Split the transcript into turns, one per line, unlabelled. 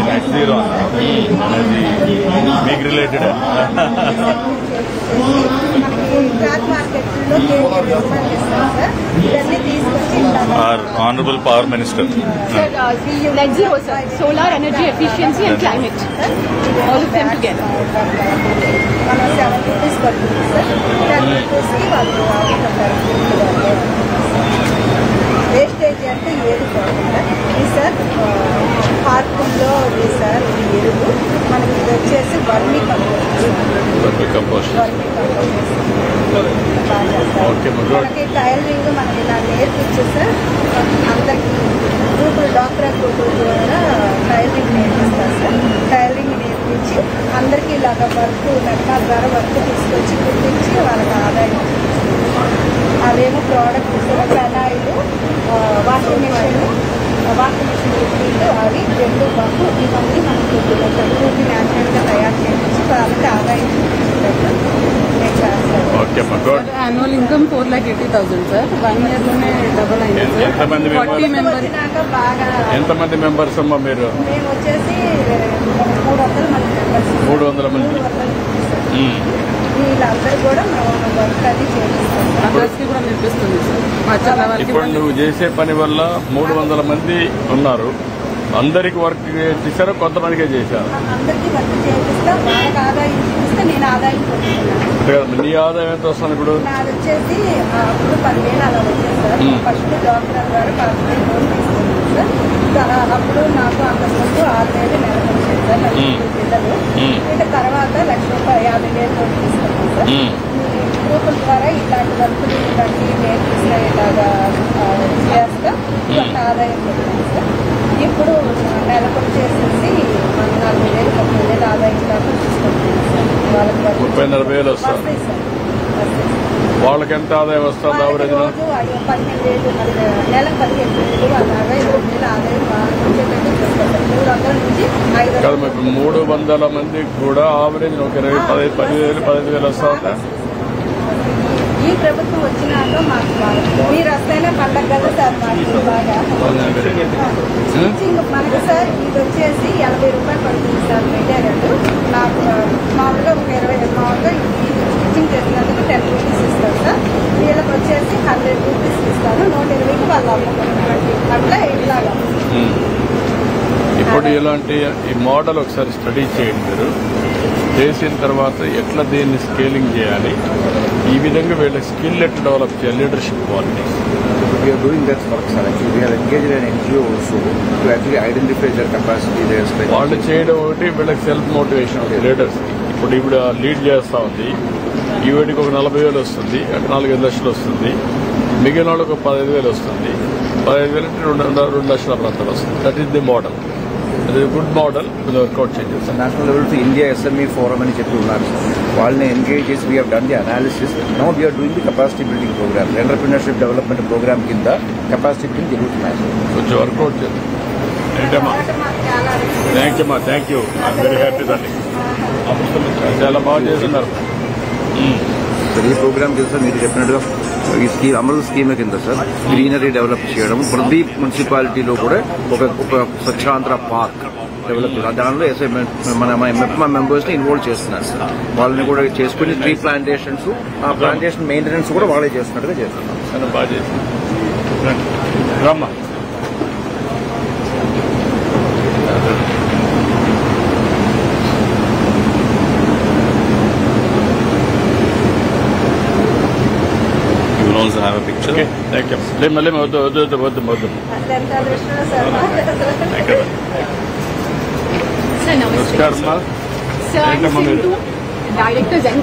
Net zero అనేది మీకు related Our Honorable Power Minister.
Sir, net zero, sir. Solar energy efficiency and climate. All of them together.
Wastage అంటే ఏది కాకుండా ఇది sir పార్కుల్లో ఉంది సార్ ఈ ఎరువు మనకి ఇది వచ్చేసి వర్మీ కంపోస్ట్ మనకి టైలరింగ్ మనకి ఇలా నేర్పించు సార్ అందరికి గ్రూపులు డాక్టర్ గ్రూపుల ద్వారా టైలరింగ్ నేర్పిస్తారు సార్ టైలరింగ్ నేర్పించి అందరికీ ఇలాగ వర్క్ నెట్లా ద్వారా వర్క్ తీసుకొచ్చి కుట్టించి వాళ్ళకి ఆదాయం అవేమో product sir phenyl washing machine liquid అవి రెండు బంకు ఇవన్నీ మనకి ప్రకృతి న్యాచురల్గా తయారు చేయించి వాళ్ళకి ఆదాయం
Annual income 4,80,000 sir. 1 year లోనే డబుల్ అయింది సార్. 40 మెంబర్స్.
ఎంతమంది మెంబర్స్ అమ్మా మీరు?
మేము వచ్చేసి 300 మంది మెంబర్స్.
300 మంది.
వీళ్ళందరూ కూడా వర్క్ అది చేపిస్తాం.
అందరికీ కూడా నేర్పిస్తుంది సార్.
ఇప్పుడు నువ్వు చేసే పని వల్ల 300 మంది ఉన్నారు. అందరికి వర్క్ చేశారు, కొంతమందికే చేశారు.
అందరికీ వర్క్ చేపిస్తా వాళ్ళకి ఆదాయం చూపిస్తే నేను ఆదాయం పొందుతున్నాను.
నీ ఆదాయం ఎంత వస్తుంది ఇప్పుడు?
నాది వచ్చేసి అప్పుడు 10,000 అలా వచ్చేది సార్. ఫస్ట్ డాక్టర్ ద్వారా 10,000 లోన్ తీసుకున్నాను సార్. అప్పుడు నాకు అంతకుముందు 6,000 నెలకు వచ్చేది సార్. పిల్లలు ఇంకా తర్వాత ₹1,50,000 లోన్ తీసుకున్నాను సార్. గ్రూపుల ద్వారా ఇలాంటి వర్కులు ఇలాంటి నేర్పిస్తా ఇలాగా చేస్తా కొంత ఆదాయం పొందుతాను సార్. ఇప్పుడు నెలకు వచ్చేసేసి 40,000 30,000 ఆదాయం దాకా తీసుకుంటున్నాను సార్. వాళ్ళకి
30,000 వస్తుంది. వాళ్ళకి ఎంత ఆదాయం వస్తుంది?
రోజు 15,000 నెలకు 15,000 అలాగా 20,000 ఆదాయం వాళ్ళకి వచ్చేటట్టు చూస్తాను. 300 నుంచి 500.
300 మందికి కూడా ఆవరేజ్ ఒక 10,000 వస్తుందా?
ఈ ప్రభుత్వం వచ్చినాక మాకు మీరు వస్తేనే పండగ కదా సార్. మాకు బాగా స్టిచ్చింగ్ మనకి సార్ ఇది వచ్చేసి ₹80 పడుతుంది సార్. మెటీరియల్ నాకు మామూలుగా ఒక 20 మామూలుగా స్టిచ్చింగ్ చేసినందుకు ₹10 ఇస్తాను సార్. వీళ్ళకి వచ్చేసి ₹100 ఇస్తాను. 120కి వాళ్ళు అమ్ముకుంటారు. అట్లా ఇట్లాగా
ఇప్పుడు ఇలాంటి ఈ మోడల్ ఒకసారి స్టడీ చేయండి. మీరు చేసిన తర్వాత ఎట్లా దీన్ని స్కేలింగ్ చేయాలి, ఈ విధంగా వీళ్ళ స్కిల్ ఎట్లా డెవలప్ చేయాలి, leadership qualities.
We are doing that work, sir. Actually, we have engaged an NGO also to actually identify their capacity, their strength.
వాళ్ళు చేయడం ఒకటి, వీళ్ళకి సెల్ఫ్ మోటివేషన్ ఒకటి. లీడర్స్ ఇప్పుడు లీడ్ చేస్తా ఉంది. ఈ వీడికి ఒక 40,000 వస్తుంది, 4-5 లక్షలు వస్తుంది. మిగిలిన వాళ్ళకి ఒక 15,000 వస్తుంది. 15,000 అంటే 2 లక్షల ప్రాంతాలు వస్తుంది. That is the model. అది గుడ్ మోడల్. ఇది వర్కౌట్ చేయండి.
National level to India SME forum అని చెప్పి ఉన్నారు సార్. వాళ్ళని ఎంగేజ్ చేసి we done the analysis. Now we are doing the capacity building programme, entrepreneurship development programme కింద కెపాసిటీ బిల్డింగ్ జరుగుతున్నాయి సార్.
కొంచెం వర్కౌట్ చేయండి. ఏంటమ్మా? Thank you. వెరీ హ్యాపీ దాన్ని చాలా బాగా చేస్తున్నారు.
ఈ ప్రోగ్రామ్ కింద సార్ మీరు చెప్పినట్టుగా ఈ స్కీమ్ అమలు స్కీమ్ కింద సార్ గ్రీనరీ డెవలప్ చేయడం, ప్రతి మున్సిపాలిటీలో కూడా ఒక స్వచ్ఛాంధ్ర పార్క్ డెవలప్ చేయడం, దానిలో మన మెంబర్స్ ని ఇన్వాల్వ్ చేస్తున్నారు సార్. వాళ్ళని కూడా చేసుకుని ట్రీ ప్లాంటేషన్స్, ఆ ప్లాంటేషన్ మెయింటెనెన్స్ కూడా వాళ్ళే చేస్తున్నట్టుగా చేస్తున్నాం.
బాగా చేస్తున్నారు. రమ్మా. Also have a picture. Okay, thank you.
Sir, namaste.
Namaskar, ma.
Sir, I'm to Director Zen